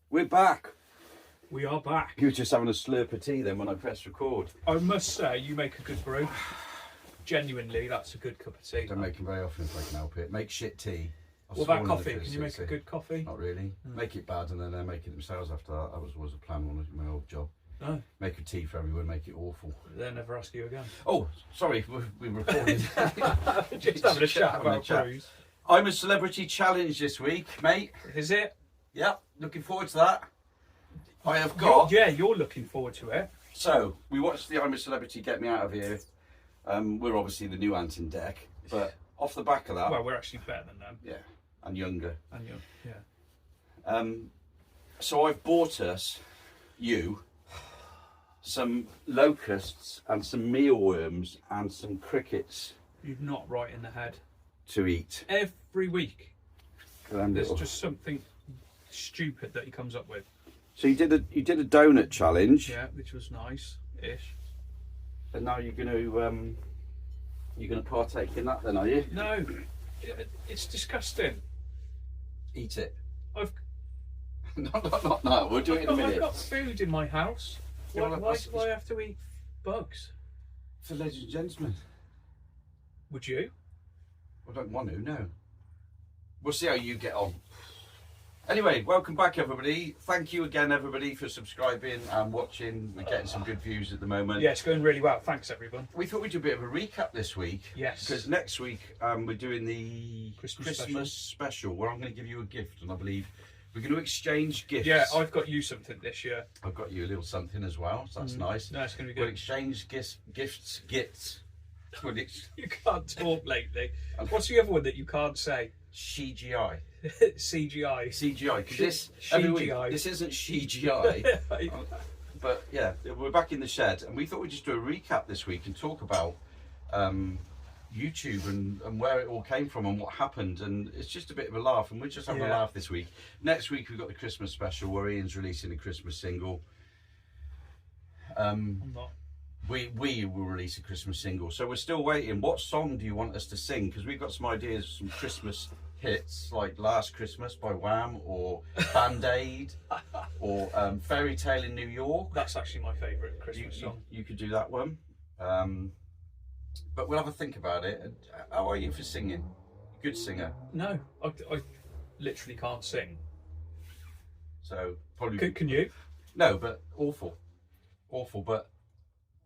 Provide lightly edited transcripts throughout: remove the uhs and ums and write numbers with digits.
We're back. We are back. You were just having a slurp of tea then when I pressed record. I must say, you make a good brew. Genuinely, that's a good cup of tea. I don't make them very often if I can help it. Make shit tea. What about coffee? Can you make a good coffee? Not really. Make it bad and then they make it themselves after that. That was always a plan on my old job. No. Make a tea for everyone, make it awful. They'll never ask you again. Oh, sorry, we recorded. Just having a chat about brews. I'm a celebrity challenge this week, mate. Is it? Yep, looking forward to that. I have got... You're looking forward to it. So, we watched the I'm a Celebrity Get Me Out of Here. We're obviously the new ant in deck, but off the back of that... Well, we're actually better than them. Yeah, and younger. And young, yeah. So I've bought us, some locusts and some mealworms and some crickets. You're not right in the head. To eat. Every week, there's little... just something stupid that he comes up with. So you did a donut challenge. Yeah, which was nice-ish. And now you're going to partake in that then, are you? No, it's disgusting. Eat it. I've Not now. We'll do it in a minute. I've got food in my house. Yeah, Why do I have to eat bugs? For ladies and gentlemen. Would you? I don't want to, no. We'll see how you get on. Anyway, welcome back everybody. Thank you again everybody for subscribing and watching. We're getting some good views at the moment. Yeah, it's going really well. Thanks everyone. We thought we'd do a bit of a recap this week. Yes. Because next week we're doing the Christmas special where I'm going to give you a gift and I believe we're going to exchange gifts. Yeah, I've got you something this year. I've got you a little something as well, so that's nice. No, it's going to be We'll good. exchange gifts. You can't talk lately. What's the other one that you can't say? CGI. CGI. CGI. Because this isn't CGI. But yeah, we're back in the shed and we thought we'd just do a recap this week and talk about YouTube and where it all came from and what happened, and it's just a bit of a laugh and we're just having a laugh this week. Next week we've got the Christmas special where Ian's releasing a Christmas single. I'm not. We will release a Christmas single, so we're still waiting. What song do you want us to sing? Because we've got some ideas, some Christmas hits like Last Christmas by Wham, or Band-Aid, or Fairy Tale in New York. That's actually my favourite Christmas song. You could do that one. But we'll have a think about it. How are you for singing? Good singer. No, I literally can't sing. So probably. Can you? No, but awful, but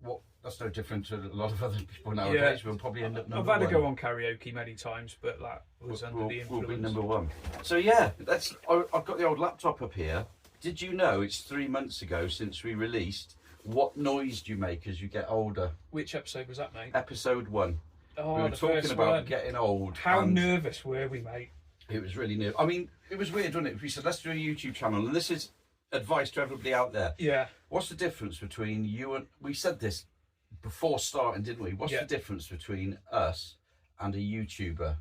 what? That's no different to a lot of other people nowadays. We'll probably end up number one. I've had to go on karaoke many times, but that was under the influence. We'll be number one. So yeah, I've got the old laptop up here. Did you know it's 3 months ago since we released What Noise Do You Make As You Get Older? Which episode was that, mate? Episode 1. Oh, we were talking about getting old. How nervous were we, mate? It was really new. I mean, it was weird, wasn't it? We said, let's do a YouTube channel. And this is advice to everybody out there. Yeah. What's the difference between you and... We said this before starting, didn't we? What's the difference between us and a YouTuber?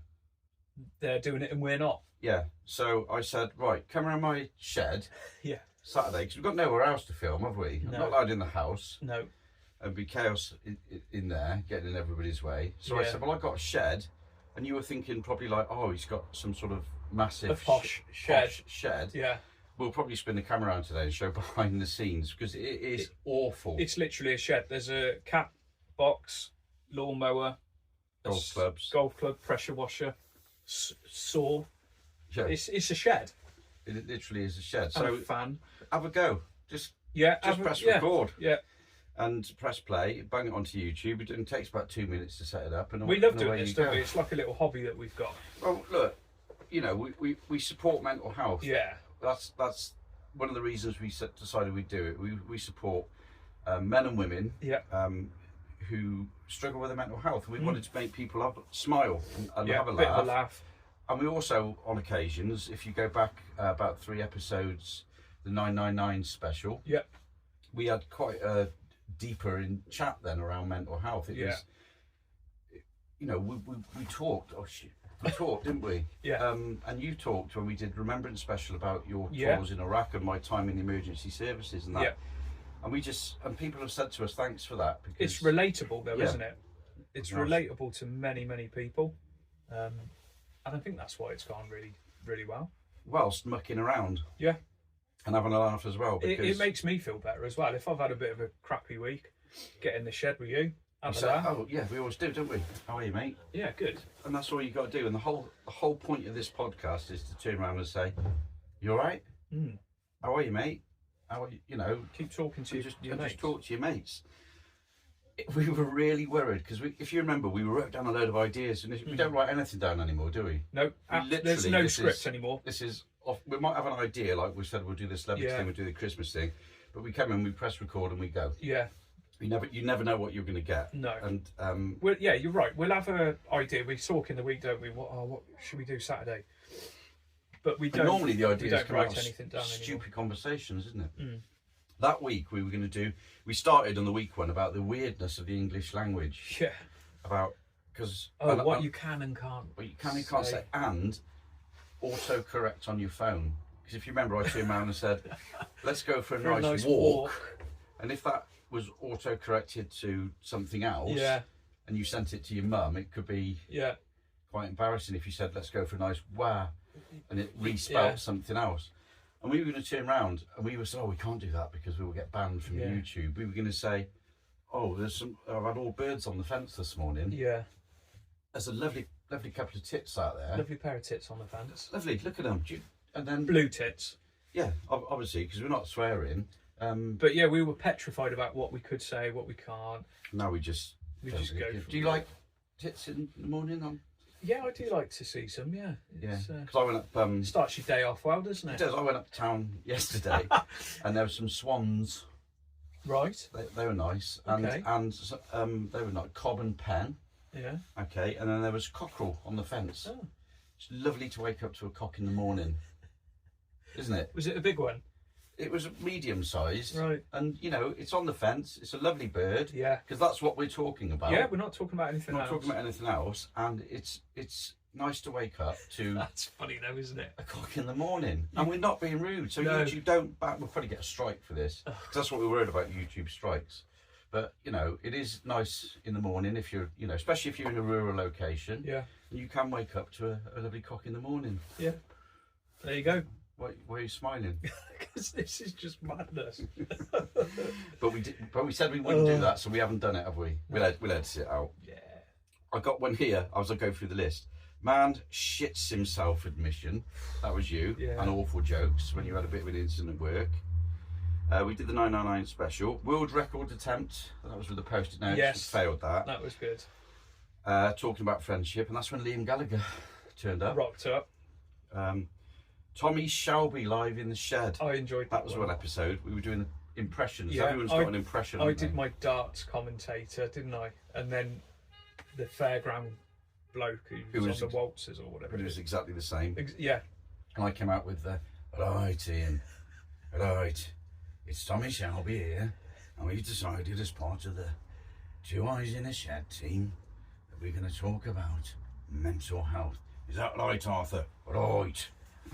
They're doing it and we're not. Yeah. So I said, right, come around my shed. Yeah. Saturday, because we've got nowhere else to film, have we? No. I'm not allowed in the house. No. There'd be chaos in there, getting in everybody's way. So I said, well, I've got a shed. And you were thinking probably like, oh, he's got some sort of massive posh shed. Yeah. We'll probably spin the camera around today and show behind the scenes because it is awful. It's literally a shed. There's a cat box, lawnmower, golf club, pressure washer, saw. Yeah. It's a shed. It literally is a shed. And so a fan. Have a go. Just press record. Yeah. And press play, bang it onto YouTube. It takes about 2 minutes to set it up. And we love doing this, don't we? It's like a little hobby that we've got. Well, look, you know, we support mental health. Yeah. That's one of the reasons we decided we'd do it. We support men and women who struggle with their mental health. And we wanted to make people smile and have a bit of a laugh. And we also, on occasions, if you go back about 3 episodes, the 999 special, we had quite a deeper in chat then around mental health. It was, you know, we talked. Oh shit. We talked, didn't we? Yeah. And you talked when we did Remembrance Special about your tours in Iraq and my time in the emergency services and that. Yeah. And people have said to us, thanks for that. Because it's relatable though, isn't it? It's relatable to many, many people. And I think that's why it's gone really, really well. Whilst mucking around. Yeah. and having a laugh as well. Because it makes me feel better as well. If I've had a bit of a crappy week, get in the shed with you. Oh yeah, we always do, don't we? How are you, mate? Yeah, good. And that's all you got to do. And the whole point of this podcast is to turn around and say, "You all right? How are you, mate? How are you?" You know, keep talking to just talk to your mates. We were really worried because if you remember, we wrote down a load of ideas, and we don't write anything down anymore, do we? No, there's no script anymore. This is off. We might have an idea, like we said, we'll do the celebrity thing, we'll do the Christmas thing, but we come in, we press record, and we go. Yeah. You never know what you're going to get. No. And yeah, you're right. We'll have an idea. We talk in the week, don't we? What should we do Saturday? But we don't. Normally the ideas come out anything down stupid anymore. Conversations, isn't it? That week we were going to do. We started on the week one about the weirdness of the English language. Yeah. About because what you can and can't. What you can and can't say, and autocorrect on your phone. Because if you remember, I turned around and said, "Let's go for a nice walk," and if that was auto-corrected to something else, and you sent it to your mum, it could be quite embarrassing if you said, "Let's go for a nice wah," and it respelled something else. And we were going to turn around and we were saying, "Oh, we can't do that because we will get banned from YouTube." We were going to say, "Oh, I've had all birds on the fence this morning. Yeah. There's a lovely couple of tits out there. Lovely pair of tits on the fence. Lovely, look at them." And then blue tits. Yeah, obviously, because we're not swearing. But yeah, we were petrified about what we could say, what we can't. Now we just go. Do you like tits in the morning? Yeah, I do like to see some. Yeah, because I went up. Starts your day off well, doesn't it? It does. I went up town yesterday, and there were some swans. Right. They were nice, and they were like cob and pen. Yeah. Okay, and then there was cockerel on the fence. Oh. It's lovely to wake up to a cock in the morning, isn't it? Was it a big one? It was medium sized, right? And it's on the fence. It's a lovely bird, because that's what we're talking about. Yeah, we're not talking about anything else. We're not talking about anything else, and it's nice to wake up to. That's funny though, isn't it? A cock in the morning, and we're not being rude. So YouTube don't. We'll probably get a strike for this, because that's what we're worried about, YouTube strikes. But it is nice in the morning if you're, especially if you're in a rural location. Yeah. And you can wake up to a lovely cock in the morning. Yeah. There you go. Why are you smiling? Because this is just madness. But we said we wouldn't do that, so we haven't done it, have we? We'll edit it out. Yeah. I got one here. I was going to go through the list. Man shits himself admission. That was you. Yeah. And awful jokes when you had a bit of an incident at work. We did the 999 special. World record attempt. That was with the post-it notes. Yes. We failed that. That was good. Talking about friendship, and that's when Liam Gallagher turned up. Rocked up. Tommy Shelby live in the shed. I enjoyed that. Was one episode. We were doing impressions. Yeah, Everyone's got an impression. I did my darts commentator, didn't I? And then the fairground bloke who was on the waltzes or whatever. But it was exactly the same. Yeah. And I came out with the right, Ian. Right. It's Tommy Shelby here, and we've decided as part of the Two Eyes in a Shed team that we're going to talk about mental health. Is that right, Arthur? Right.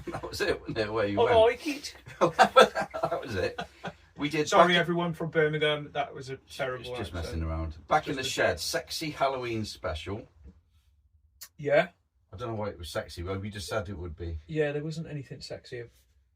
That was it, wasn't it? Where you went? I like it. That was it. We did. Sorry, everyone from Birmingham. That was a terrible. Just messing around. Back in the Shed, sexy Halloween special. Yeah. I don't know why it was sexy. Well, we just said it would be. Yeah, there wasn't anything sexy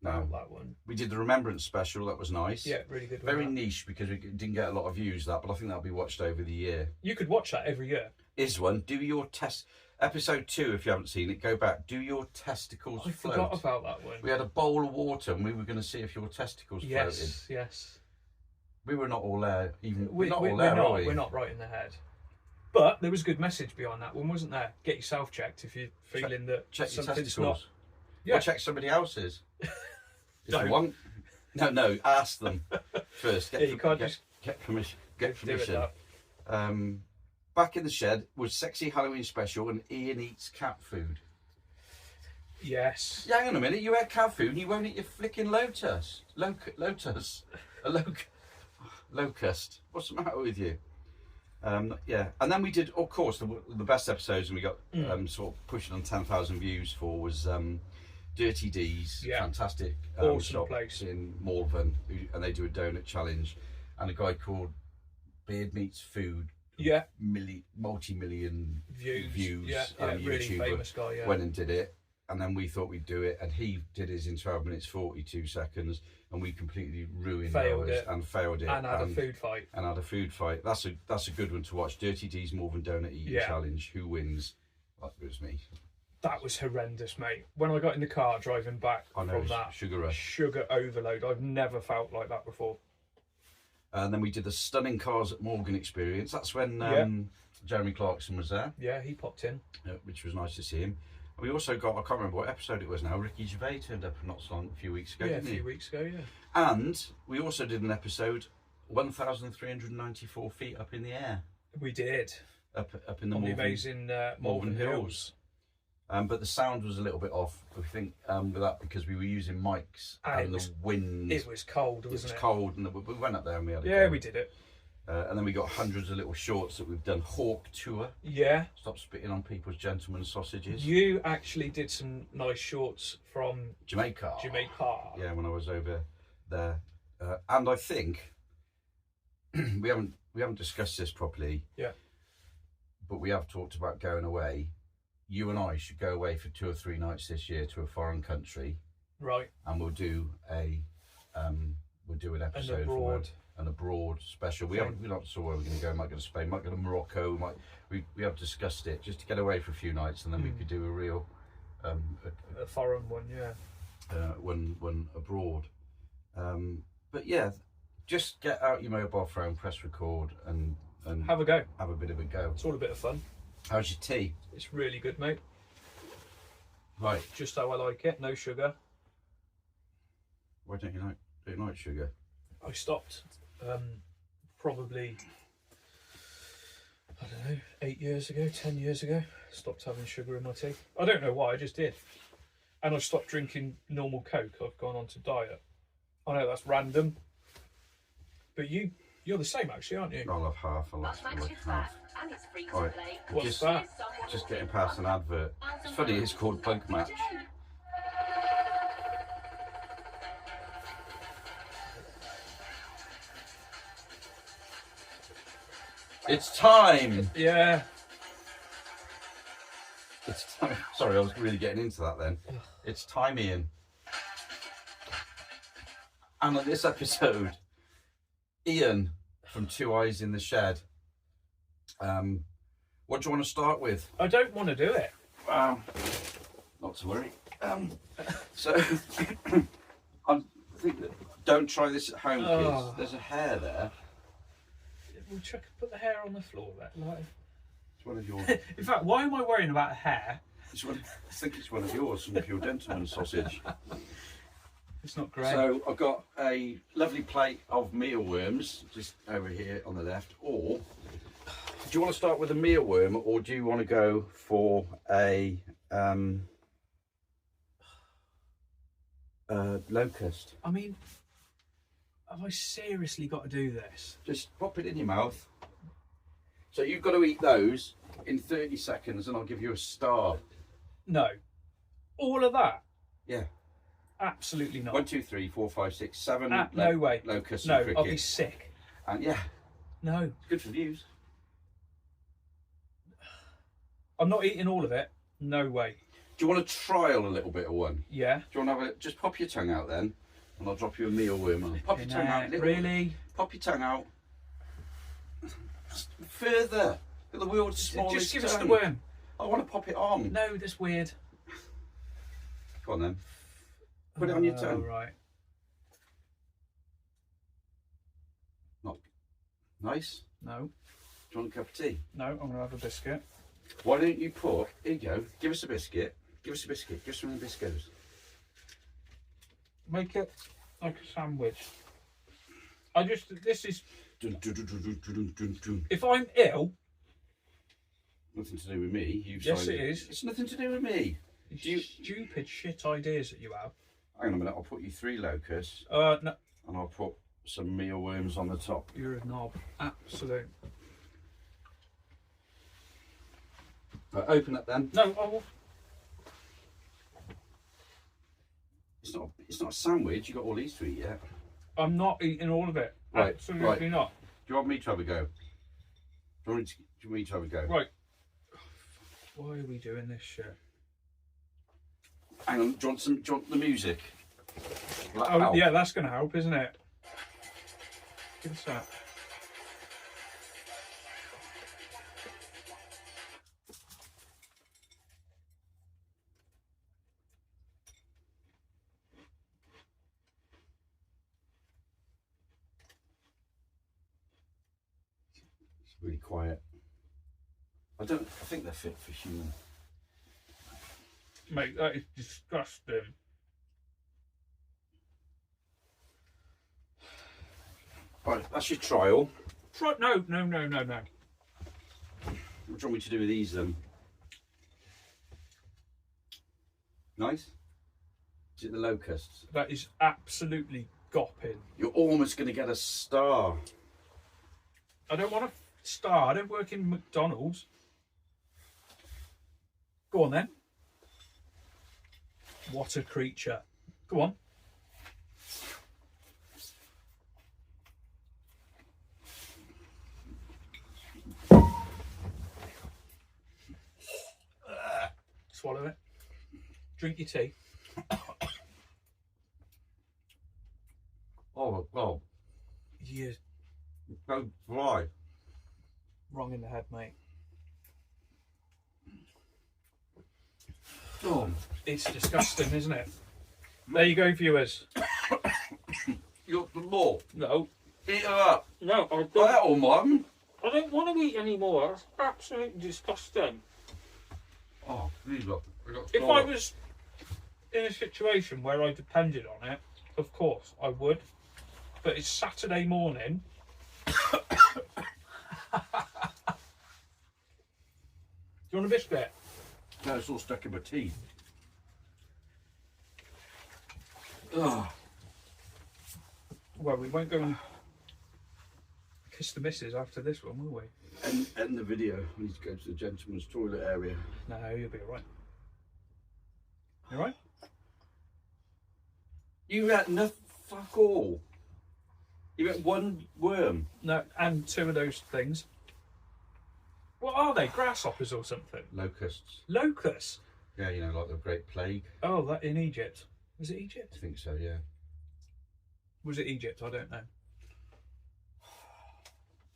about that one. We did the Remembrance special. That was nice. Yeah, really good. Very niche because we didn't get a lot of views. But I think that'll be watched over the year. You could watch that every year. Is one. Do your test. Episode 2, if you haven't seen it, go back. Do your testicles float? I forgot about that one. We had a bowl of water and we were going to see if your testicles floated. Yes. We were not all there. We're not right in the head. But there was a good message behind that one, wasn't there? Get yourself checked if you're feeling that check your something's testicles. not. Yeah. Or check somebody else's. If you want. No. Ask them first. Get permission. Get permission. Back in the Shed was sexy Halloween special and Ian eats cat food. Yes. Yeah, hang on a minute. You had cat food and you won't eat your flicking lotus. Locust. What's the matter with you? Yeah. And then we did, of course, the best episodes, and we got sort of pushing on 10,000 views for was Dirty D's. Yeah. Fantastic. Awesome shop place in Malvern, and they do a donut challenge. And a guy called Beard Meets Food. Yeah. Multi-million views. Yeah, really YouTuber famous guy. Yeah. went and did it. and then we thought we'd do it, and he did his in 12 minutes 42 seconds, and we completely ruined failed ours and failed it and had a food fight. And had a food fight. That's a good one to watch. Dirty D's More Than Donut Eating Challenge. Who wins? That was me. That was horrendous, mate. When I got in the car driving back from that sugar rush, sugar overload, I've never felt like that before. And then we did the Stunning Cars at Morgan experience. That's when Jeremy Clarkson was there. Yeah, he popped in, which was nice to see him. And we also got, I can't remember what episode it was now, Ricky Gervais turned up not so long, a few weeks ago, didn't he? Yeah, a few weeks ago, yeah. And we also did an episode 1,394 feet up in the air. We did. Up in the amazing Malvern Hills. But the sound was a little bit off, I think, with that because we were using mics and the wind. It was cold, wasn't it? It was cold, and we went up there and we had a go. we did it. And then we got hundreds of little shorts that we've done. Hawk Tour. Yeah. Stop spitting on people's gentlemen's sausages. You actually did some nice shorts from Jamaica. Yeah, when I was over there. And I think we haven't discussed this properly. Yeah. But we have talked about going away. You and I should go away for 2 or 3 nights this year to a foreign country. Right. And we'll do an episode an abroad special. We're not sure where we're going to go. Might go to Spain, might go to Morocco. We have discussed it just to get away for a few nights, and then we could do a real a foreign one, one abroad. But yeah, just get out your mobile phone, press record, and have a go. Have a bit of a go. It's all a bit of fun. How's your tea? It's really good, mate. Right. Just how I like it. No sugar. Why don't you like sugar? I stopped probably, I don't know, 8 years ago, 10 years ago. Stopped having sugar in my tea. I don't know why, I just did. And I stopped drinking normal Coke. I've gone on to diet. I know that's random. But you're the same actually, aren't you? I'll have half. I like half. Right. What's that? Just getting past an advert. It's funny, it's called Bug Match. It's time! Yeah. It's time. Sorry, I was really getting into that then. It's time, Ian. And on this episode, Ian from Two Eyes in the Shed. What do you want to start with? I don't want to do it. Not to worry. So, I think that don't try this at home, kids. There's a hair there. We'll put the hair on the floor there. Like... It's one of yours. In fact, why am I worrying about hair? I think it's one of yours, some pure gentleman's sausage. It's not great. So I've got a lovely plate of mealworms just over here on the left. Or do you want to start with a mealworm, or do you want to go for a locust? I mean, have I seriously got to do this? Just pop it in your mouth. So you've got to eat those in 30 seconds, and I'll give you a star. No, all of that. Yeah. Absolutely not. 1, 2, 3, 4, 5, 6, 7. No way. Locusts. No, and cricket. I'll be sick. And yeah. No. It's good for views. I'm not eating all of it. No way. Do you want to trial a little bit of one? Yeah. Do you want to have just pop your tongue out then, and I'll drop you a mealworm on. Pop your tongue out. Really? Pop your tongue out. Further. The world's smallest. Just give us the worm. I want to pop it on. No, that's weird. Go on then. Put it on your tongue. Right. Not nice? No. Do you want a cup of tea? No, I'm going to have a biscuit. Why don't you put, here you go, give us a biscuit. Give us a biscuit. Give us some of the biscuits. Make it like a sandwich. This is... If I'm ill... Nothing to do with me. Yes, it is. It's nothing to do with me. Stupid shit ideas that you have. Hang on a minute, I'll put you 3 locusts. No. And I'll put some mealworms on the top. You're a knob. Absolute. Right, open it then. No, I will. It's not a sandwich, you've got all these to eat yet. I'm not eating all of it. Right, absolutely not. Do you want me to have a go? Do you want me to have a go? Right. Why are we doing this shit? Hang on, do you want the music? Oh, yeah, that's going to help, isn't it? Give us that. It's really quiet. I think they're fit for human. Mate, that is disgusting. Right, that's your trial. No. What do you want me to do with these then? Nice? Is it the locusts? That is absolutely gopping. You're almost going to get a star. I don't want a star. I don't work in McDonald's. Go on then. What a creature. Go on. Swallow it. Drink your tea. Oh, well. Yeah. Don't fly. Wrong in the head, mate. Oh. It's disgusting, isn't it? There you go, viewers. You want some more? No. Eat it up. No, I don't. Well, Mum. I don't want to eat any more. That's absolutely disgusting. Oh, please look. If I was in a situation where I depended on it, of course I would. But it's Saturday morning. Do you want a biscuit? No, it's all stuck in my teeth. Ugh. Well, we won't go and kiss the missus after this one, will we? End the video. I need to go to the gentleman's toilet area. No, you'll be alright. You alright? You had enough fuck all. You had one worm. No, and two of those things. What are they? Grasshoppers or something? Locusts. Locusts? Yeah, you know, like the Great Plague. Oh, that in Egypt. Was it Egypt? I think so, yeah. Was it Egypt? I don't know.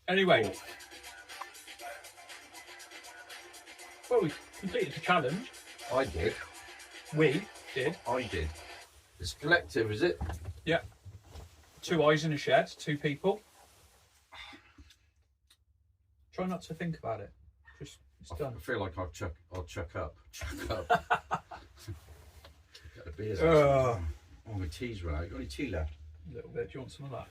Anyway. Well, we completed the challenge. I did. We did. I did. It's collective, is it? Yeah. 2 eyes in a shed, 2 people. Try not to think about it. Just, it's done. I feel like I'll chuck up. Chuck up. Got a beer. Oh, my tea's run out. You got any tea left? A little bit. Do you want some of that?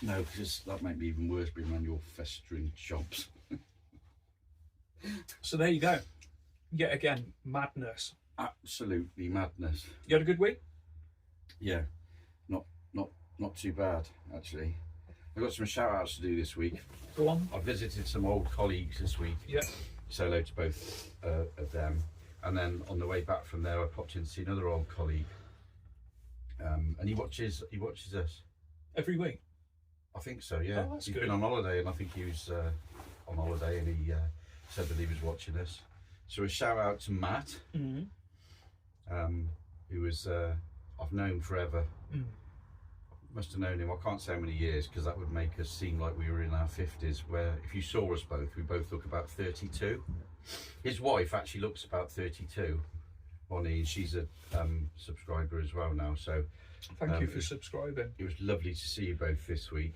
No, because that might be even worse being around your festering shops. So there you go. Yet again, madness. Absolutely madness. You had a good week? Yeah, not too bad actually. I've got some shout outs to do this week. Go on. I visited some old colleagues this week. Yeah. Say hello to both of them, and then on the way back from there, I popped in to see another old colleague. And he watches us every week. I think so. Yeah. Oh, that's He's good. been on holiday, and I think he was on holiday, and he said that he was watching us. So a shout out to Matt, who was I've known forever. Must have known him, I can't say how many years, because that would make us seem like we were in our 50s, where if you saw us both, we both look about 32. His wife actually looks about 32, Bonnie, and she's a subscriber as well now. So Thank you for subscribing. it was lovely to see you both this week.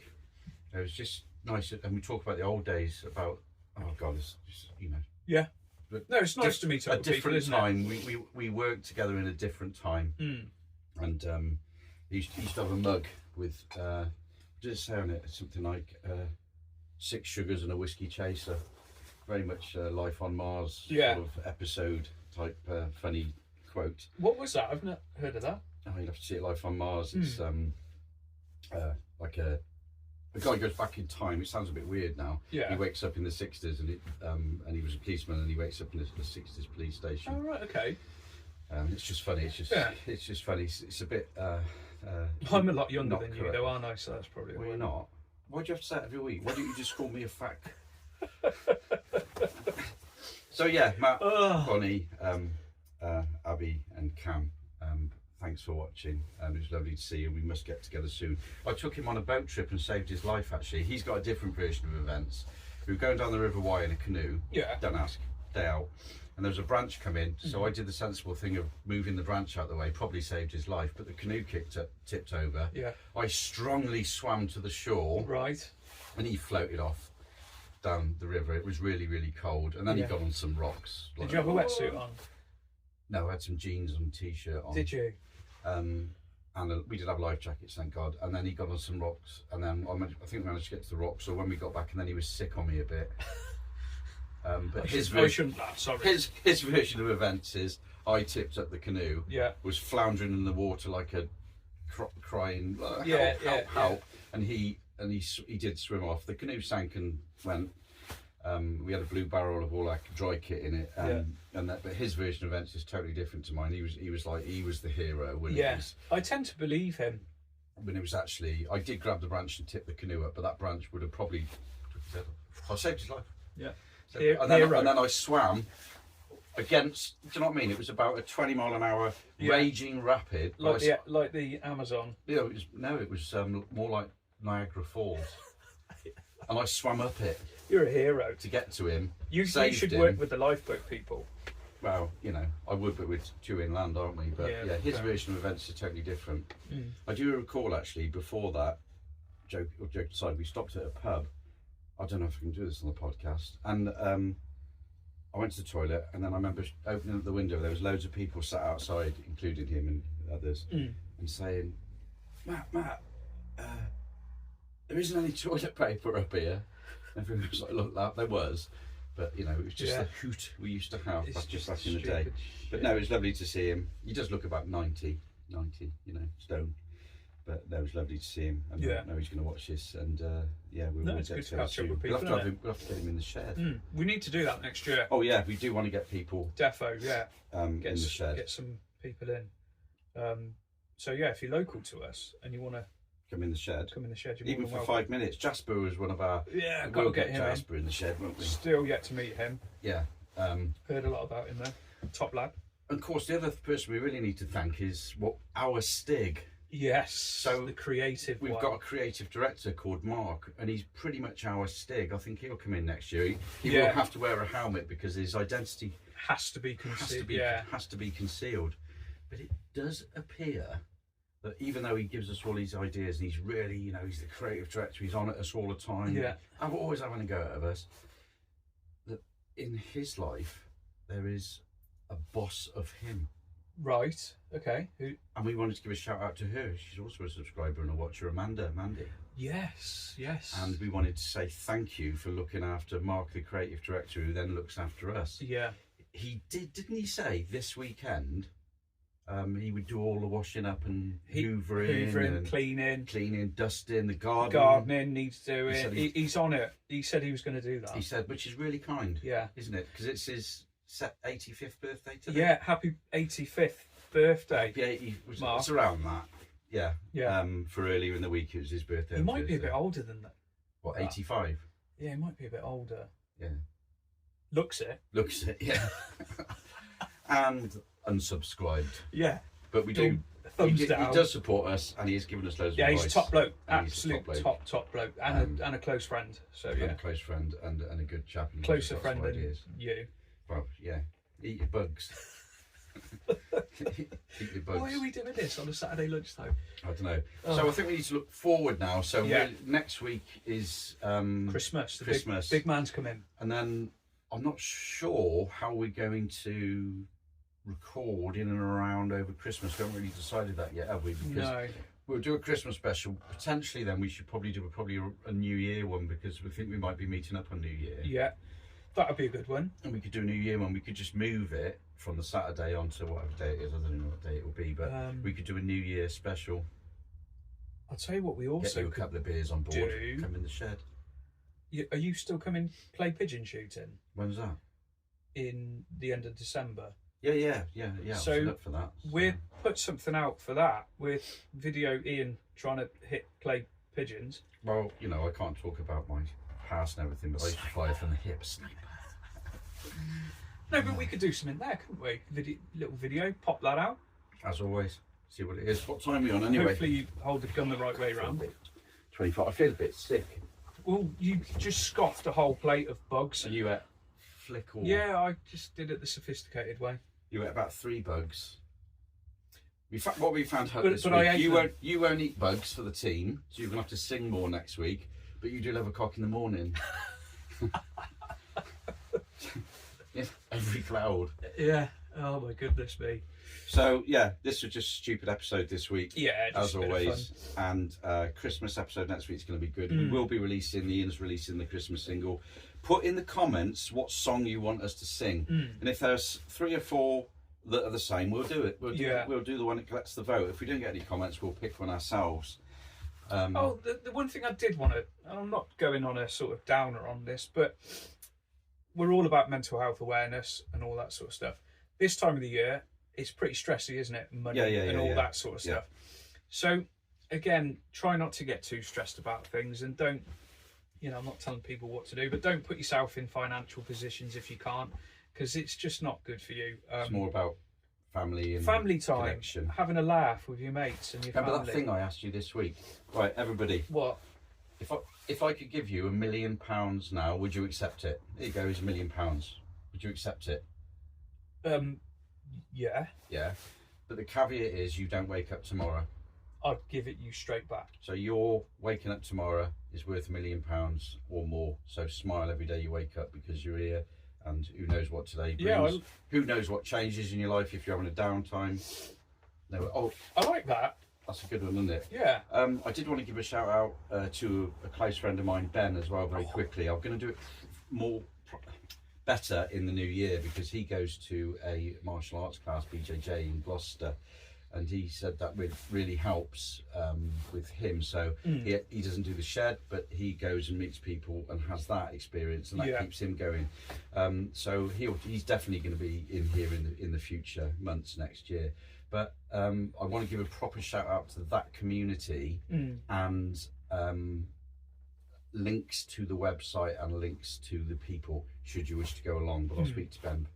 It was just nice, and we talk about the old days, about, oh God, it's just, you know. Yeah. No, it's nice to meet a other different people, time. We worked together in a different time, and he used to have a mug with just say on it something like 6 sugars and a whiskey chaser. Very much Life on Mars sort of episode type funny quote. What was that? I've not heard of that. Oh, you'd have to see it. Life on Mars. It's like a guy goes back in time. It sounds a bit weird now. Yeah. He wakes up in the 60s and he was a policeman, and he wakes up in the 60s police station. Oh right, okay. It's just funny. It's just funny. It's a bit. I'm a lot younger than correct. you, though, aren't I? So that's probably. Well, you're not. Why do you have to say it every week? Why don't you just call me a fat? So yeah, Matt, Bonnie, Abby and Cam, thanks for watching. It was lovely to see you. We must get together soon. I took him on a boat trip and saved his life, actually. He's got a different version of events. We were going down the River Wye in a canoe. Yeah. Don't ask. Day out. And there was a branch come in, so I did the sensible thing of moving the branch out of the way, probably saved his life, but the canoe tipped over. Yeah. I strongly swam to the shore. Right. And he floated off down the river. It was really, really cold. And then he got on some rocks. Did you have a wetsuit on? No, I had some jeans and t-shirt on. Did you? And we did have life jackets, thank God. And then he got on some rocks, and then I think we managed to get to the rocks. So when we got back, and then he was sick on me a bit. But his version of events is I tipped up the canoe, was floundering in the water like a crying help, and he did swim off. The canoe sank and went. We had a blue barrel of all our dry kit in it, but his version of events is totally different to mine. He was the hero when it was. I tend to believe him. When it was actually, I did grab the branch and tip the canoe up, but that branch would have probably I saved his life. Yeah. So, and then I swam against. Do you know what I mean? It was about a 20-mile-an-hour raging rapid, like the Amazon. Yeah, it was more like Niagara Falls, and I swam up it. You're a hero to get to him. You should work with the lifeboat people. Well, I would, but we're two inland, aren't we? But his version of events is totally different. I do recall actually before that, joke aside, we stopped at a pub. I don't know if I can do this on the podcast. And I went to the toilet, and then I remember opening up the window. There was loads of people sat outside, including him and others, and saying, Matt, there isn't any toilet paper up here. Everyone was like, look, there was. But, it was just the hoot we used to have back in the day. But no, it was lovely to see him. He does look about 90, stone. But no, it was lovely to see him. And I know he's going to watch this. And we'll it's get good to catch up with people. We'll have to get him in the shed. We need to do that next year. Oh, yeah, we do want to get people. Defo, in the shed. Get some people in. So, if you're local to us and you want to come in the shed. You're even for 5 minutes. Jasper was one of our. Yeah, got to get him Jasper in the shed, won't we? Still yet to meet him. Yeah. Heard a lot about him there. Top lad. And of course, the other person we really need to thank is our Stig. Yes. So the creative. We've got a creative director called Mark, and he's pretty much our Stig. I think he'll come in next year. He will have to wear a helmet because his identity has to be concealed. Has to be concealed. But it does appear that even though he gives us all these ideas, and he's really, he's the creative director, he's on at us all the time. Yeah. I'm always having a go at us. That in his life there is a boss of him. Right. Okay. And we wanted to give a shout out to her. She's also a subscriber and a watcher, Mandy. Yes. And we wanted to say thank you for looking after Mark, the creative director, who then looks after us. Yeah. He didn't he say this weekend he would do all the washing up and hoovering and cleaning, dusting, the garden. Gardening needs doing. He's on it. He said he was going to do that. He said, which is really kind. Yeah. Isn't it? Because it's his 85th birthday today. Yeah, happy 85th birthday. Mark. It's around that. Yeah. Yeah. For earlier in the week, it was his birthday. He might be a bit older than that. What, 85? Yeah, he might be a bit older. Yeah. Looks it, yeah. And unsubscribed. Yeah. But we do. Thumbs down. He does support us, and he has given us loads of advice. Yeah, he's top bloke. Absolute top bloke. And a close friend. So and a close friend and a good chap. Closer friend than you. Well, yeah. Eat your bugs. Eat your bugs. Why are we doing this on a Saturday lunchtime? I don't know. So I think we need to look forward now. So next week is Christmas. Christmas. Big man's come in. And then I'm not sure how we're going to record in and around over Christmas. We haven't really decided that yet, have we? Because we'll do a Christmas special. Potentially then we should probably do a New Year one, because we think we might be meeting up on New Year. Yeah. That would be a good one. And we could do a New Year one. We could just move it from the Saturday onto whatever day it is. I don't know what day it will be, but we could do a New Year special. I'll tell you what we also get you a couple of beers on board. Come in the shed. Are you still coming play pigeon shooting? When's that? In the end of December. Yeah. So up for that. We'll put something out for that with video Ian trying to play pigeons. Well, I can't talk about my past and everything, but I used to fire from the hip. Sniper. No, but we could do something there, couldn't we? Little video, pop that out. As always, see what it is. What time are we on anyway? Hopefully you hold the gun the right way around. 25. I feel a bit sick. Well, you just scoffed a whole plate of bugs. And you ate flick all. Yeah, I just did it the sophisticated way. You ate about 3 bugs. What we found out this but week, you won't eat bugs for the team, so you're going to have to sing more next week, but you do love a cock in the morning. Yeah, every cloud. Yeah, oh my goodness me. So, yeah, this was just a stupid episode this week. Yeah, just as always. And Christmas episode next week is going to be good. We will be Ian's releasing the Christmas single. Put in the comments what song you want us to sing. And if there's 3 or 4 that are the same, we'll do it. We'll do the one that collects the vote. If we don't get any comments, we'll pick one ourselves. The one thing I did want to, I'm not going on a sort of downer on this, but we're all about mental health awareness and all that sort of stuff. This time of the year, it's pretty stressy, isn't it? Money and all that sort of stuff. So, again, try not to get too stressed about things, and don't, I'm not telling people what to do, but don't put yourself in financial positions if you can't, because it's just not good for you. It's more about family and family time, connection. Having a laugh with your mates and your family. Remember that thing I asked you this week? Right, everybody. What? If I could give you £1 million now, would you accept it? Here you go, here's £1 million. Would you accept it? Yeah. Yeah. But the caveat is you don't wake up tomorrow. I'd give it you straight back. So your waking up tomorrow is worth £1 million or more. So smile every day you wake up, because you're here, and who knows what today brings. Yeah, who knows what changes in your life if you're having a downtime. No, I like that. That's a good one, isn't it? Yeah. I did want to give a shout out to a close friend of mine, Ben, as well, very quickly. I'm going to do it better in the new year, because he goes to a martial arts class, BJJ, in Gloucester, and he said that really helps with him. So he doesn't do the shed, but he goes and meets people and has that experience, and that keeps him going. So he's definitely going to be in here in the future months next year. But I want to give a proper shout out to that community, and links to the website and links to the people should you wish to go along. But I'll speak to Ben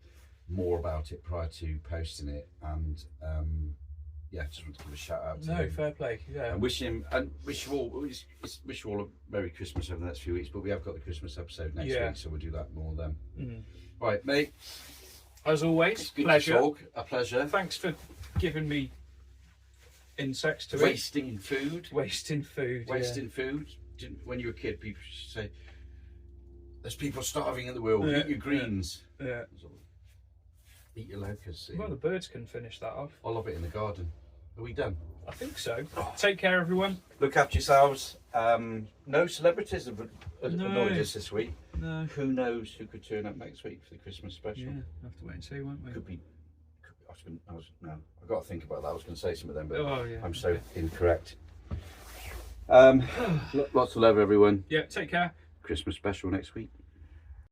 more about it prior to posting it, and just want to give a shout out to him. Fair play. Yeah, and wish you all a Merry Christmas over the next few weeks. But we have got the Christmas episode next week, so we'll do that more then. Right, mate, as always, pleasure. A pleasure. Thanks for giving me insects to wasting food. Wasting food. When you were a kid, people used to say, "There's people starving in the world. Eat your greens." Yeah. Eat your locusts. Well, the birds can finish that off. I love it in the garden. Are we done? I think so. Take care, everyone. Look after yourselves. No celebrities have annoyed us this week. No. Who knows who could turn up next week for the Christmas special? Yeah, we'll have to wait and see, won't we? Could be. I've got to think about that. I was going to say something then, but I'm so okay. Incorrect. Lots of love, everyone. Yeah, take care. Christmas special next week.